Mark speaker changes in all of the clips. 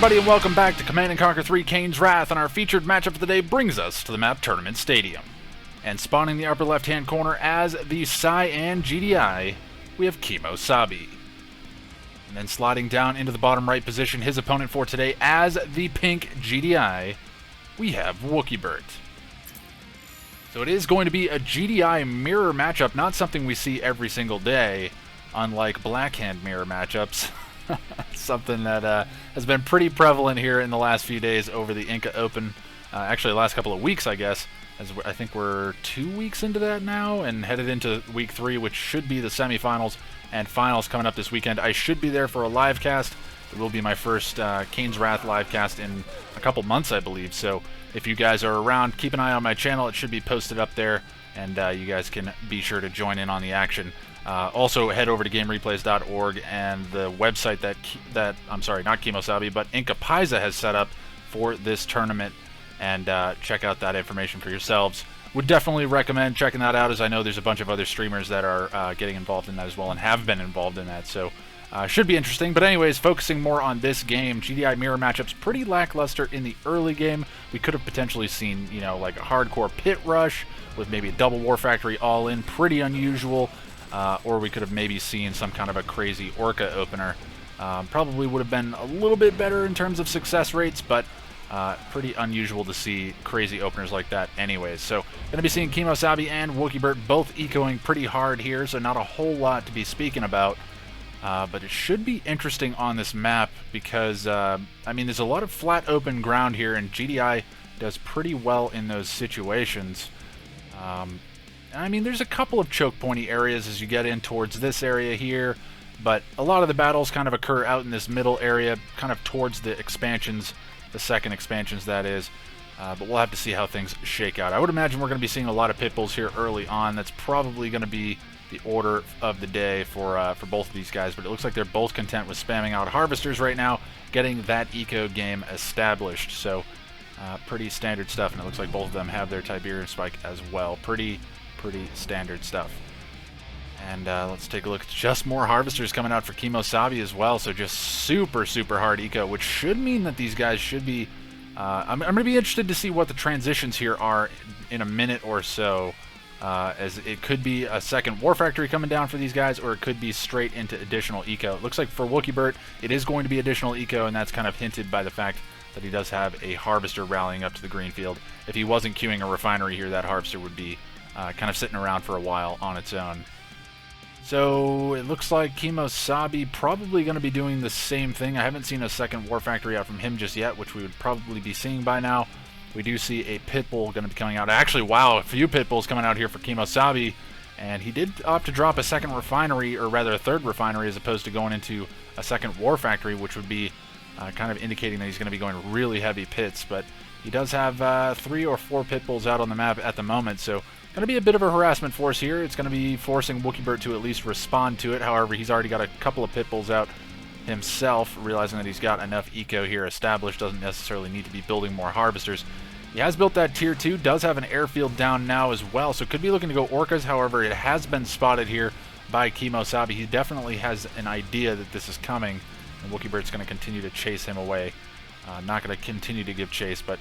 Speaker 1: everybody, and welcome back to Command & Conquer 3 Kane's Wrath, and our featured matchup of the day brings us to the map Tournament Stadium. And spawning the upper left-hand corner as the Cyan GDI, we have Kimosabe. And then sliding down into the bottom right position, his opponent for today as the pink GDI, we have Wookibert. So it is going to be a GDI mirror matchup, not something we see every single day, unlike Blackhand mirror matchups. Something that has been pretty prevalent here in the last few days over the Inca Open. Actually, the last couple of weeks, I guess. As I think we're 2 weeks into that now and headed into week 3, which should be the semifinals and finals coming up this weekend. I should be there for a live cast. It will be my first Kane's Wrath live cast in a couple months, I believe. So if you guys are around, keep an eye on my channel. It should be posted up there, and you guys can be sure to join in on the action. Also, head over to GameReplays.org and the website that I'm sorry, not Kimosabe, but Inca Paiza has set up for this tournament, and check out that information for yourselves. Would definitely recommend checking that out, as I know there's a bunch of other streamers that are getting involved in that as well and have been involved in that, so should be interesting. But anyways, focusing more on this game, GDI mirror matchups pretty lackluster in the early game. We could have potentially seen, you know, like a hardcore pit rush with maybe a double War Factory all-in, pretty unusual. Or we could have maybe seen some kind of a crazy Orca opener. Probably would have been a little bit better in terms of success rates, but pretty unusual to see crazy openers like that anyways. So, going to be seeing Kimosabe and Wookibert both ecoing pretty hard here, so not a whole lot to be speaking about. But it should be interesting on this map because, I mean, there's a lot of flat open ground here, and GDI does pretty well in those situations. I mean, there's a couple of choke pointy areas as you get in towards this area here, but a lot of the battles kind of occur out in this middle area, kind of towards the expansions, the second expansions that is, but we'll have to see how things shake out. I would imagine we're going to be seeing a lot of pit bulls here early on. That's probably going to be the order of the day for both of these guys, but it looks like they're both content with spamming out harvesters right now, getting that eco game established. So pretty standard stuff, and it looks like both of them have their Tiberian Spike as well. Pretty standard stuff. And let's take a look. Just more harvesters coming out for Kimosabe as well, so just super hard eco, which should mean that these guys should be I'm going to be interested to see what the transitions here are in a minute or so, as it could be a second War Factory coming down for these guys, or it could be straight into additional eco. It looks like for Wookibert it is going to be additional eco, and that's kind of hinted by the fact that he does have a harvester rallying up to the green field. If he wasn't queuing a refinery here, that harvester would be kind of sitting around for a while on its own. So it looks like Kimosabe probably going to be doing the same thing. I haven't seen a second War Factory out from him just yet, which we would probably be seeing by now. We do see a Pitbull going to be coming out. Actually, wow, a few Pitbulls coming out here for Kimosabe, and he did opt to drop a second refinery, or rather a third refinery, as opposed to going into a second War Factory, which would be kind of indicating that he's going to be going really heavy pits. But he does have 3 or 4 Pitbulls out on the map at the moment, so going to be a bit of a harassment force here. It's going to be forcing Wookibert to at least respond to it. However, he's already got a couple of Pitbulls out himself, realizing that he's got enough eco here established, doesn't necessarily need to be building more harvesters. He has built that tier 2, does have an airfield down now as well, so could be looking to go Orcas. However, it has been spotted here by Kimosabe. He definitely has an idea that this is coming, and Wookibert's going to continue to chase him away. Not going to continue to give chase, but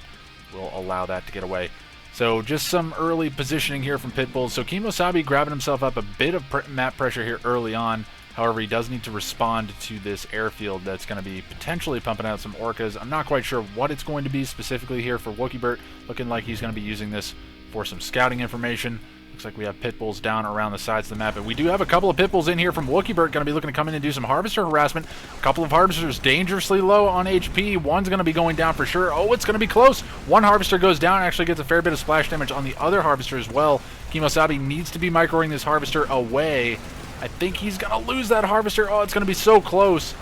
Speaker 1: will allow that to get away. So just some early positioning here from Pitbulls. So Kimosabe grabbing himself up a bit of map pressure here early on. However, he does need to respond to this airfield that's going to be potentially pumping out some Orcas. I'm not quite sure what it's going to be specifically here for Wookibert. Looking like he's going to be using this for some scouting information. Looks like we have Pitbulls down around the sides of the map. And we do have a couple of Pitbulls in here from Wookibert, going to be looking to come in and do some harvester harassment. A couple of harvesters dangerously low on HP. One's going to be going down for sure. Oh, it's going to be close. One harvester goes down, actually gets a fair bit of splash damage on the other harvester as well. Kimosabe needs to be microing this harvester away. I think he's going to lose that harvester. Oh, it's going to be so close.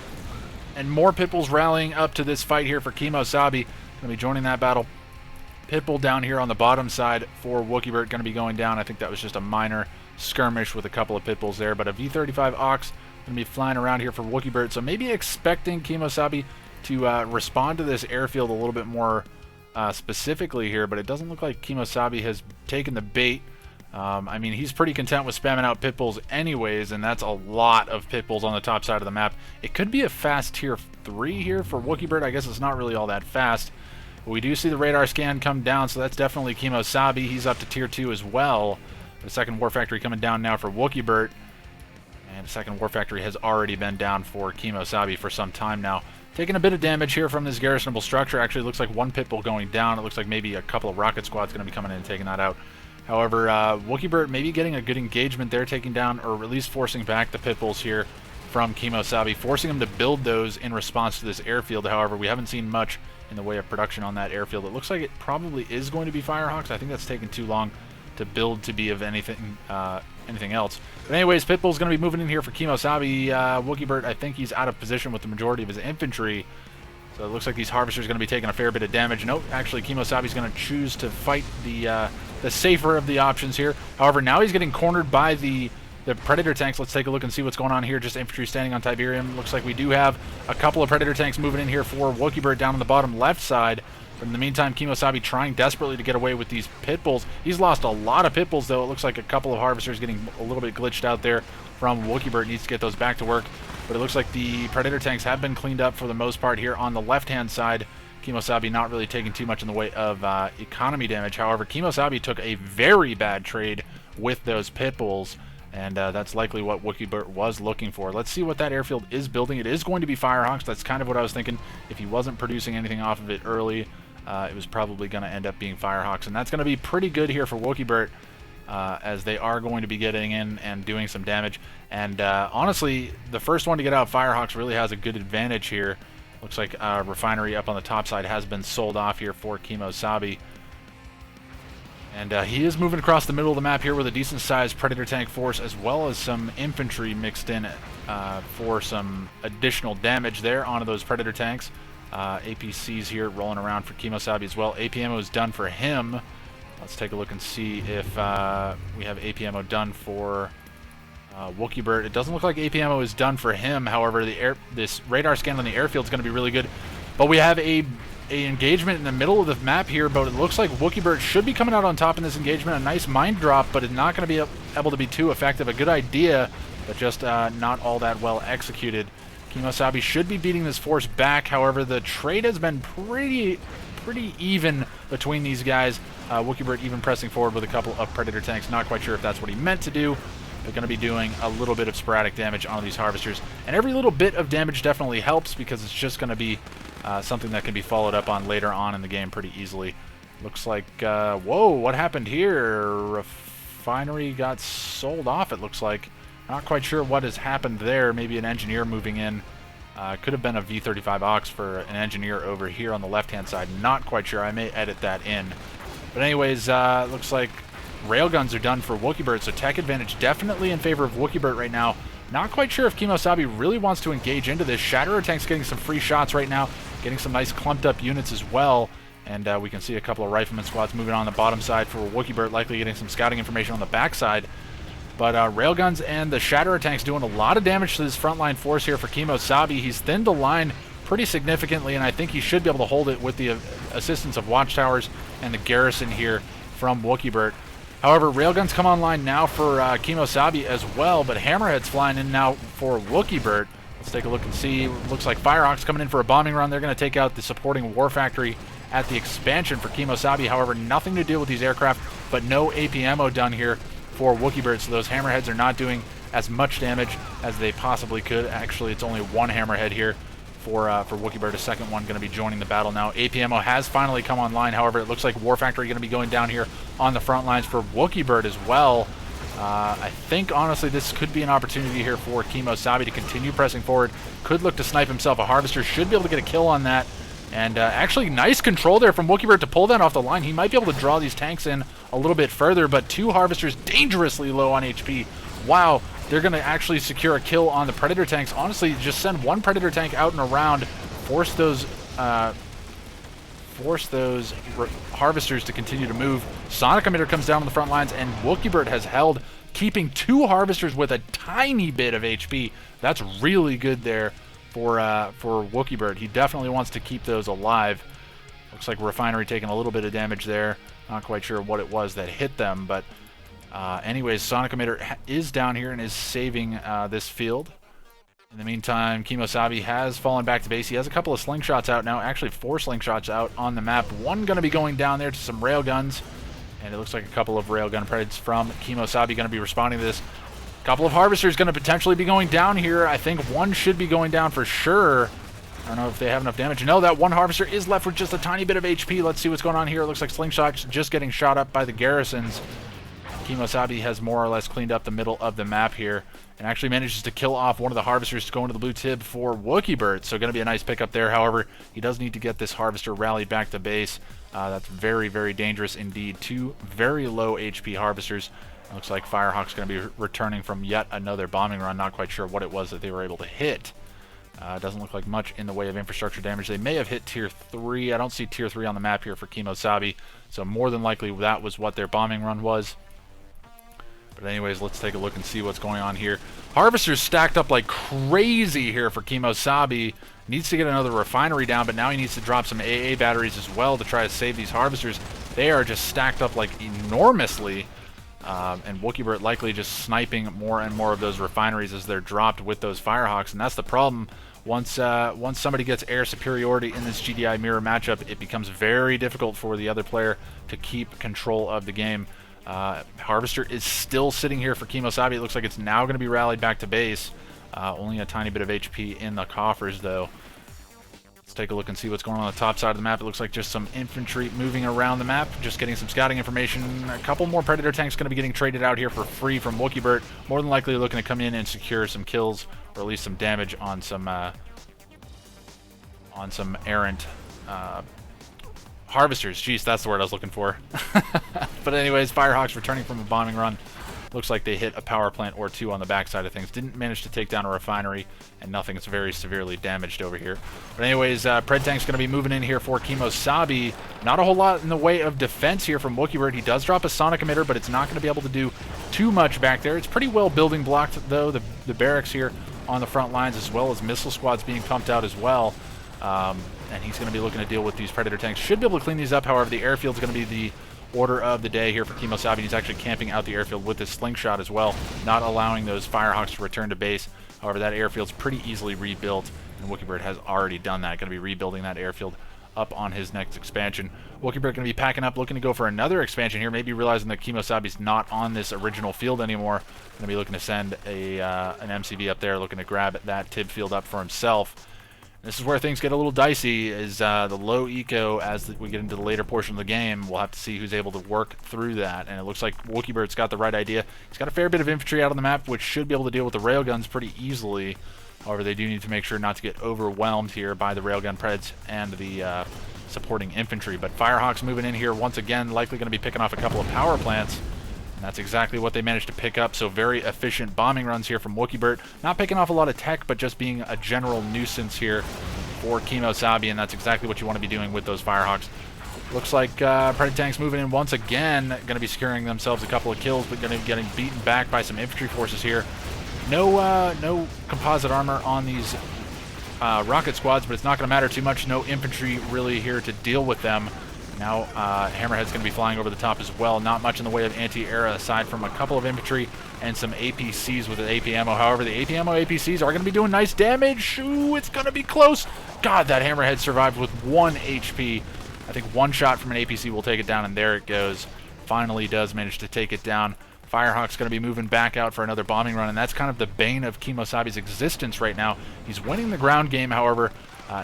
Speaker 1: And more Pitbulls rallying up to this fight here for Kimosabe. Going to be joining that battle. Pitbull down here on the bottom side for Wookibert, going to be going down. I think that was just a minor skirmish with a couple of Pitbulls there, but a V35 Ox going to be flying around here for Wookibert. So maybe expecting Kimosabe to respond to this airfield a little bit more specifically here, but it doesn't look like Kimosabe has taken the bait. I mean, he's pretty content with spamming out pit bulls anyways, and that's a lot of pit bulls on the top side of the map. It could be a fast tier 3 here for Wookibert. I guess it's not really all that fast. But we do see the radar scan come down, so that's definitely Kimosabe. He's up to tier 2 as well. The second War Factory coming down now for Wookibert. And the second War Factory has already been down for Kimosabe for some time now. Taking a bit of damage here from this garrisonable structure. Actually, it looks like one pit bull going down. It looks like maybe a couple of rocket squads going to be coming in and taking that out. However, Wookibert maybe getting a good engagement there, taking down, or at least forcing back the pit bulls here from Kimosabe, forcing him to build those in response to this airfield. However, we haven't seen much in the way of production on that airfield. It looks like it probably is going to be Firehawks. I think that's taken too long to build to be of anything else. But anyways, pit bull's going to be moving in here for Kimosabe. Wookibert, I think he's out of position with the majority of his infantry. So it looks like these harvesters are going to be taking a fair bit of damage. Nope, actually Kimosabe's going to choose to fight the safer of the options here. However, now he's getting cornered by the Predator tanks. Let's take a look and see what's going on here. Just infantry standing on Tiberium. Looks like we do have a couple of Predator tanks moving in here for Wookibert down on the bottom left side. But in the meantime, Kimosabe trying desperately to get away with these pit bulls. He's lost a lot of pit bulls, though. It looks like a couple of harvesters getting a little bit glitched out there from Wookibert. Needs to get those back to work. But it looks like the Predator tanks have been cleaned up for the most part here on the left-hand side. Kimosabe not really taking too much in the way of economy damage. However, Kimosabe took a very bad trade with those pit bulls, and that's likely what Wookibert was looking for. Let's see what that airfield is building. It is going to be Firehawks. That's kind of what I was thinking. If he wasn't producing anything off of it early, it was probably going to end up being Firehawks, and that's going to be pretty good here for Wookibert, as they are going to be getting in and doing some damage. And honestly, the first one to get out, Firehawks, really has a good advantage here. Looks like Refinery up on the top side has been sold off here for Kimosabe. And he is moving across the middle of the map here with a decent-sized Predator tank force, as well as some infantry mixed in for some additional damage there onto those Predator tanks. APCs here rolling around for Kimosabe as well. AP ammo is done for him. Let's take a look and see if we have AP ammo done for Wookibert. It doesn't look like AP ammo is done for him. However, this radar scan on the airfield is going to be really good. But we have a engagement in the middle of the map here, but it looks like Wookibert should be coming out on top in this engagement. A nice mine drop, but it's not going to be able to be too effective. A good idea, but just not all that well executed. Kimosabe should be beating this force back. However, the trade has been pretty even between these guys. Wookibert even pressing forward with a couple of Predator tanks. Not quite sure if that's what he meant to do. They're going to be doing a little bit of sporadic damage on these harvesters. And every little bit of damage definitely helps, because it's just going to be something that can be followed up on later on in the game pretty easily. Looks like, whoa, what happened here? Refinery got sold off, it looks like. Not quite sure what has happened there. Maybe an engineer moving in. Could have been a V-35 Ox for an engineer over here on the left-hand side. Not quite sure. I may edit that in. But anyways, looks like railguns are done for Wookibert, so tech advantage definitely in favor of Wookibert right now. Not quite sure if Kimosabe really wants to engage into this. Shatterer tank's getting some free shots right now, getting some nice clumped up units as well. And we can see a couple of rifleman squads moving on the bottom side for Wookibert, likely getting some scouting information on the backside. But railguns and the Shatterer tanks doing a lot of damage to this frontline force here for Kimosabe. He's thinned the line pretty significantly, and I think he should be able to hold it with the assistance of watchtowers and the garrison here from Wookibert. However, railguns come online now for Kimosabe as well, but Hammerhead's flying in now for Wookibert. Let's take a look and see. Looks like Firehawks coming in for a bombing run. They're going to take out the supporting War Factory at the expansion for Kimosabe. However, nothing to do with these aircraft, but no AP ammo done here for Wookibert, so those Hammerheads are not doing as much damage as they possibly could. Actually, it's only one Hammerhead here for Wookibert. A second one going to be joining the battle now. AP ammo has finally come online. However, it looks like War Factory going to be going down here on the front lines for Wookibert as well. I think, honestly, this could be an opportunity here for Kimosabe to continue pressing forward. Could look to snipe himself. A Harvester should be able to get a kill on that. And actually, nice control there from Wookibert to pull that off the line. He might be able to draw these tanks in a little bit further, but two Harvesters dangerously low on HP. Wow, they're going to actually secure a kill on the Predator tanks. Honestly, just send one Predator tank out and around, force those Harvesters to continue to move. Sonic Emitter comes down on the front lines, and Wookibert has held, keeping two Harvesters with a tiny bit of HP. That's really good there for Wookibert. He definitely wants to keep those alive. Looks like Refinery taking a little bit of damage there. Not quite sure what it was that hit them, but Anyways, Sonic Emitter is down here and is saving this field. In the meantime, Kimosabe has fallen back to base. He has a couple of slingshots out now. Actually, 4 slingshots out on the map. One going to be going down there to some railguns. And it looks like a couple of railgun predators from Kimosabe going to be responding to this. A couple of harvesters going to potentially be going down here. I think one should be going down for sure. I don't know if they have enough damage. No, that one harvester is left with just a tiny bit of HP. Let's see what's going on here. It looks like slingshots just getting shot up by the garrisons. Kimosabe has more or less cleaned up the middle of the map here and actually manages to kill off one of the harvesters to go into the blue tib for Wookibert. So going to be a nice pickup there. However, he does need to get this harvester rallied back to base. That's very, very dangerous indeed. 2 very low HP harvesters. It looks like Firehawk's going to be returning from yet another bombing run. Not quite sure what it was that they were able to hit. Doesn't look like much in the way of infrastructure damage. They may have hit Tier 3. I don't see Tier 3 on the map here for Kimosabe. So more than likely that was what their bombing run was. But anyways, let's take a look and see what's going on here. Harvesters stacked up like crazy here for Kimosabe. Needs to get another refinery down, but now he needs to drop some AA batteries as well to try to save these harvesters. They are just stacked up like enormously. And Wookibert likely just sniping more and more of those refineries as they're dropped with those Firehawks. And that's the problem. Once somebody gets air superiority in this GDI mirror matchup, it becomes very difficult for the other player to keep control of the game. Harvester is still sitting here for Kimosabe. It looks like it's now going to be rallied back to base. Only a tiny bit of HP in the coffers, though. Let's take a look and see what's going on the top side of the map. It looks like just some infantry moving around the map, just getting some scouting information. A couple more Predator tanks going to be getting traded out here for free from Wookibert. More than likely looking to come in and secure some kills, or at least some damage on some errant harvesters. Jeez, that's the word I was looking for. But anyways, Firehawks returning from a bombing run. Looks like they hit a power plant or 2 on the backside of things. Didn't manage to take down a refinery, and nothing is very severely damaged over here. But anyways, Pred Tank's going to be moving in here for Kimosabe. Not a whole lot in the way of defense here from Wookibert. He does drop a Sonic Emitter, but it's not going to be able to do too much back there. It's pretty well building blocked, though. The barracks here on the front lines, as well as missile squads being pumped out as well. And he's going to be looking to deal with these Predator tanks. Should be able to clean these up. However, the airfield's going to be the order of the day here for Kimosabe. He's actually camping out the airfield with his slingshot as well, not allowing those Firehawks to return to base. However, that airfield's pretty easily rebuilt, and Wookibert has already done that. Going to be rebuilding that airfield up on his next expansion. Wookibert going to be packing up, looking to go for another expansion here, maybe realizing that Kimosabe's not on this original field anymore. Going to be looking to send an MCV up there, looking to grab that TIB field up for himself. This is where things get a little dicey, is the low eco as we get into the later portion of the game. We'll have to see who's able to work through that, and it looks like Wookibert's got the right idea. He's got a fair bit of infantry out on the map, which should be able to deal with the railguns pretty easily. However, they do need to make sure not to get overwhelmed here by the railgun Preds and the supporting infantry. But Firehawks moving in here once again, likely going to be picking off a couple of power plants. And that's exactly what they managed to pick up. So very efficient bombing runs here from Wookibert. Not picking off a lot of tech, but just being a general nuisance here for Kimosabe, and that's exactly what you want to be doing with those Firehawks. Looks like Predator tanks moving in once again, going to be securing themselves a couple of kills, but going to be getting beaten back by some infantry forces here. No composite armor on these rocket squads, but it's not going to matter too much. No infantry really here to deal with them. Now Hammerhead's going to be flying over the top as well. Not much in the way of anti-air aside from a couple of infantry and some APCs with an AP ammo. However, the AP ammo APCs are going to be doing nice damage. Ooh, it's going to be close. God, that Hammerhead survived with 1 HP. I think one shot from an APC will take it down, and there it goes. Finally does manage to take it down. Firehawk's going to be moving back out for another bombing run, and that's kind of the bane of Kimosabe's existence right now. He's winning the ground game, however,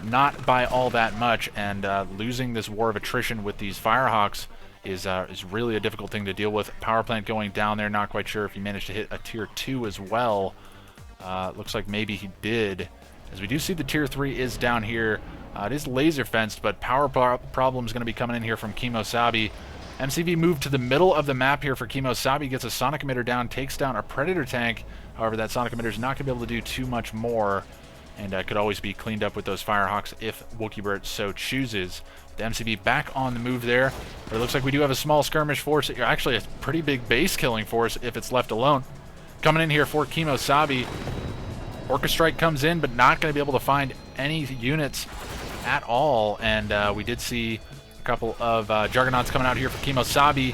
Speaker 1: not by all that much, and losing this war of attrition with these Firehawks is really a difficult thing to deal with. Power plant going down there, not quite sure if he managed to hit a tier 2 as well. Looks like maybe he did, as we do see the tier 3 is down here. It is laser fenced, but power problems going to be coming in here from Kimosabe. MCV moved to the middle of the map here for Kimosabe, gets a Sonic Emitter down, takes down a Predator tank. However, that Sonic Emitter is not going to be able to do too much more, and could always be cleaned up with those Firehawks if Wookibert so chooses. The MCV back on the move there, but it looks like we do have a small skirmish force, actually a pretty big base killing force if it's left alone. Coming in here for Kimosabe, Orca Strike comes in, but not going to be able to find any units at all, and we did see a couple of Juggernauts coming out here for Kimosabe.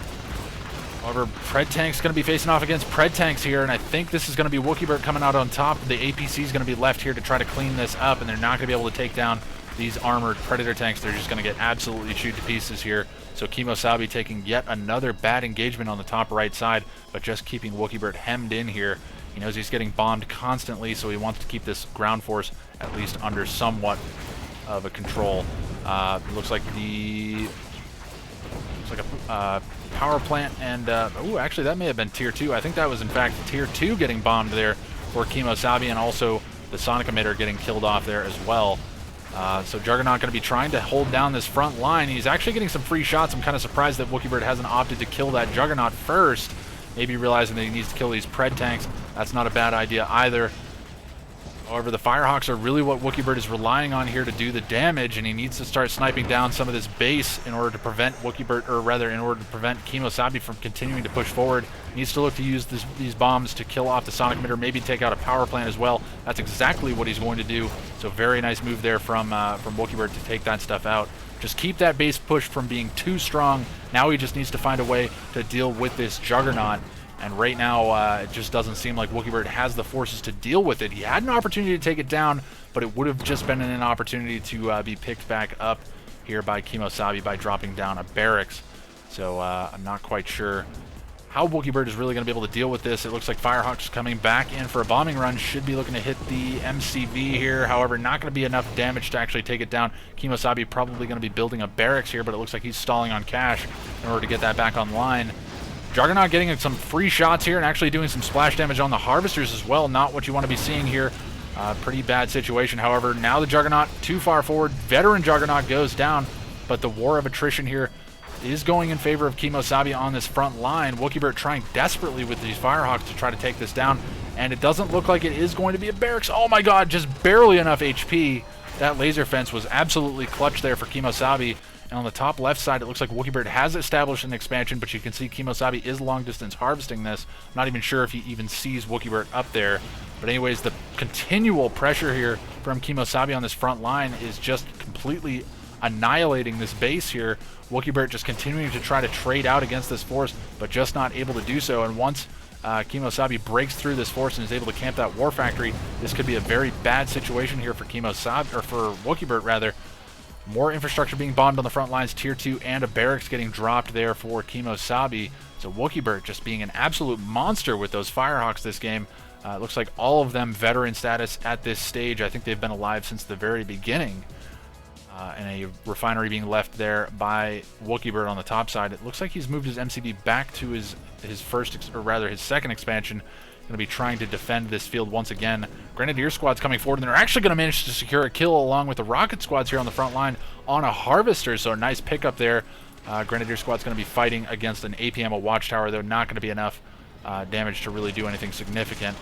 Speaker 1: However, Pred Tank's going to be facing off against Pred Tanks here, and I think this is going to be Wookibert coming out on top. The APC is going to be left here to try to clean this up, and they're not going to be able to take down these armored Predator Tanks. They're just going to get absolutely chewed to pieces here. So Kimosabe taking yet another bad engagement on the top right side, but just keeping Wookibert hemmed in here. He knows he's getting bombed constantly, so he wants to keep this ground force at least under somewhat of a control. Looks like a power plant, and oh, actually that may have been tier 2. I think that was in fact tier 2 getting bombed there for Kimosabe, and also the sonic emitter getting killed off there as well. So Juggernaut going to be trying to hold down this front line. He's actually getting some free shots. I'm kind of surprised that Wookibert hasn't opted to kill that Juggernaut first, maybe realizing that he needs to kill these Pred Tanks. That's not a bad idea either. However, the Firehawks are really what Wookibert is relying on here to do the damage, and he needs to start sniping down some of this base in order to prevent Wookibert, or rather in order to prevent Kimosabe from continuing to push forward. He needs to look to use these bombs to kill off the sonic emitter, maybe take out a power plant as well. That's exactly what he's going to do. So very nice move there from Wookibert to take that stuff out. Just keep that base push from being too strong. Now he just needs to find a way to deal with this Juggernaut. And right now, it just doesn't seem like Wookibert has the forces to deal with it. He had an opportunity to take it down, but it would have just been an opportunity to be picked back up here by Kimosabe by dropping down a barracks. So I'm not quite sure how Wookibert is really going to be able to deal with this. It looks like Firehawks coming back in for a bombing run. Should be looking to hit the MCV here. However, not going to be enough damage to actually take it down. Kimosabe probably going to be building a barracks here, but it looks like he's stalling on cash in order to get that back online. Juggernaut getting some free shots here and actually doing some splash damage on the harvesters as well. Not what you want to be seeing here. Pretty bad situation. However, now the Juggernaut too far forward. Veteran Juggernaut goes down, but the war of attrition here is going in favor of Kimosabe on this front line. Wookibert trying desperately with these Firehawks to try to take this down, and it doesn't look like it is going to be a barracks. Oh my god, just barely enough HP. That laser fence was absolutely clutch there for Kimosabe. And on the top left side, it looks like Wookibert has established an expansion, but you can see Kimosabe is long-distance harvesting this. I'm not even sure if he even sees Wookibert up there. But anyways, the continual pressure here from Kimosabe on this front line is just completely annihilating this base here. Wookibert just continuing to try to trade out against this force, but just not able to do so. And once Kimosabe breaks through this force and is able to camp that war factory, this could be a very bad situation here for Kimosabe, or for Wookibert rather. More infrastructure being bombed on the front lines, tier 2, and a barracks getting dropped there for Kimosabe. So Wookibert just being an absolute monster with those Firehawks this game. It looks like all of them veteran status at this stage. I think they've been alive since the very beginning. And a refinery being left there by Wookibert on the top side. It looks like he's moved his MCB back to his first, or rather his second expansion. Going to be trying to defend this field once again. Grenadier squad's coming forward, and they're actually going to manage to secure a kill along with the rocket squads here on the front line on a harvester. So a nice pickup there. Grenadier squad's going to be fighting against an AP-ammo watchtower, though not going to be enough damage to really do anything significant.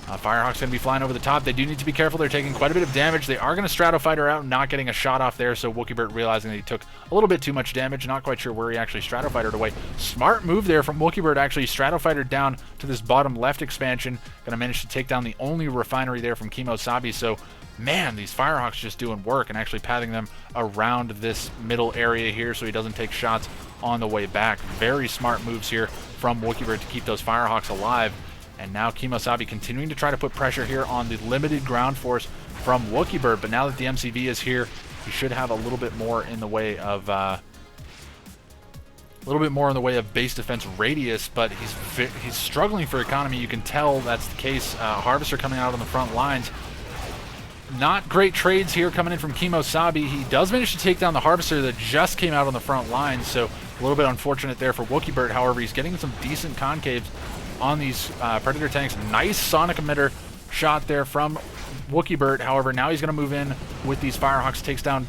Speaker 1: Firehawk's going to be flying over the top. They do need to be careful. They're taking quite a bit of damage. They are going to Stratofighter out, not getting a shot off there, so Wookibert realizing that he took a little bit too much damage. Not quite sure where he actually Stratofighted away. Smart move there from Wookibert, actually Stratofighter down to this bottom left expansion. Going to manage to take down the only refinery there from Kimosabe. So, man, these Firehawks just doing work and actually pathing them around this middle area here so he doesn't take shots on the way back. Very smart moves here from Wookibert to keep those Firehawks alive. And now Kimosabe continuing to try to put pressure here on the limited ground force from Wookibert. But now that the MCV is here, he should have a little bit more in the way of base defense radius. But he's struggling for economy. You can tell that's the case. Harvester coming out on the front lines. Not great trades here coming in from Kimosabe. He does manage to take down the Harvester that just came out on the front lines. So a little bit unfortunate there for Wookibert. However, he's getting some decent concaves on these Predator tanks. Nice sonic emitter shot there from Wookibert. However, now he's going to move in with these Firehawks. Takes down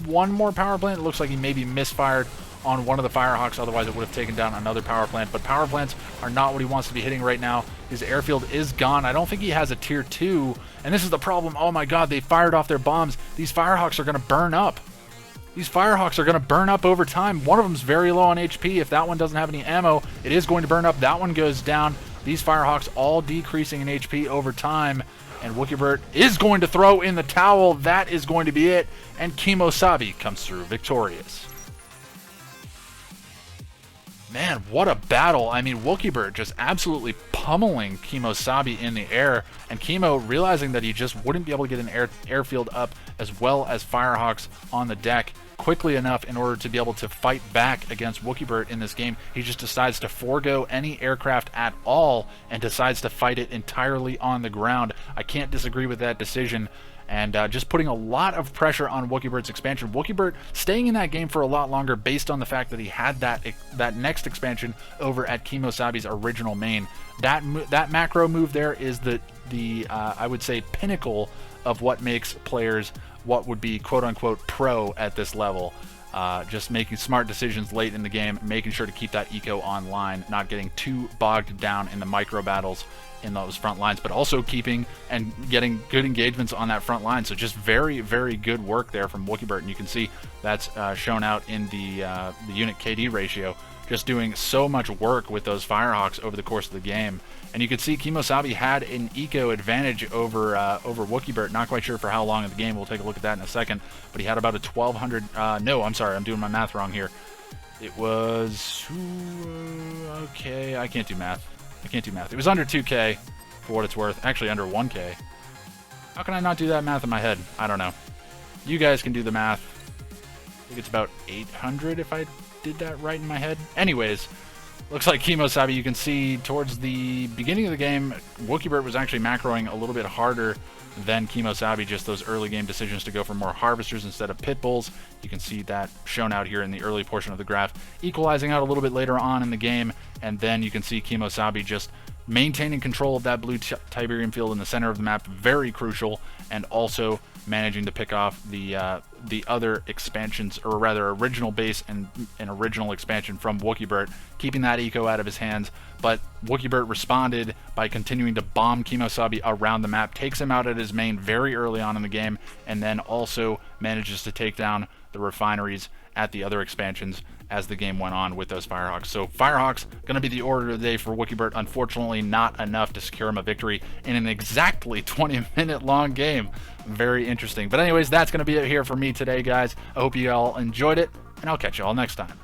Speaker 1: one more power plant. It looks like he maybe misfired on one of the Firehawks. Otherwise, it would have taken down another power plant. But power plants are not what he wants to be hitting right now. His airfield is gone. I don't think he has a tier 2. And this is the problem. Oh my god, they fired off their bombs. These Firehawks are going to burn up. These Firehawks are going to burn up over time. One of them's very low on HP. If that one doesn't have any ammo, it is going to burn up. That one goes down. These Firehawks all decreasing in HP over time. And Wookibert is going to throw in the towel. That is going to be it. And Kimosabe comes through victorious. Man, what a battle. I mean, Wookibert just absolutely pummeling Kimosabe in the air, and Kimo realizing that he just wouldn't be able to get an airfield up as well as Firehawks on the deck quickly enough in order to be able to fight back against Wookibert in this game. He just decides to forego any aircraft at all and decides to fight it entirely on the ground. I can't disagree with that decision. And just putting a lot of pressure on Wookibert's expansion. Wookibert staying in that game for a lot longer based on the fact that he had that next expansion over at Kimosabe's original main. That macro move there is the I would say pinnacle of what makes players what would be quote-unquote pro at this level. Just making smart decisions late in the game, making sure to keep that eco online, not getting too bogged down in the micro battles in those front lines, but also keeping and getting good engagements on that front line. So just very, very good work there from Wookibert, and you can see that's shown out in the unit KD ratio. Just doing so much work with those Firehawks over the course of the game. And you can see Kimosabe had an eco advantage over Wookibert. Not quite sure for how long in the game. We'll take a look at that in a second. But he had about a 1,200. No, I'm sorry. I'm doing my math wrong here. It was... okay, I can't do math. It was under 2K, for what it's worth. Actually, under 1K. How can I not do that math in my head? I don't know. You guys can do the math. I think it's about 800 if I did that right in my head. Anyways, looks like Kimosabe, you can see towards the beginning of the game, Wookibert was actually macroing a little bit harder than Kimosabe, just those early game decisions to go for more harvesters instead of pit bulls. You can see that shown out here in the early portion of the graph, equalizing out a little bit later on in the game, and then you can see Kimosabe just maintaining control of that blue Tiberium field in the center of the map, very crucial, and also managing to pick off the other expansions, or rather original base and an original expansion from Wookibert, keeping that eco out of his hands. But Wookibert responded by continuing to bomb Kimosabe around the map, takes him out at his main very early on in the game, and then also manages to take down the refineries at the other expansions as the game went on with those Firehawks. So Firehawks going to be the order of the day for Wookibert. Unfortunately, not enough to secure him a victory in an exactly 20-minute long game. Very interesting. But anyways, that's going to be it here for me today, guys. I hope you all enjoyed it, and I'll catch you all next time.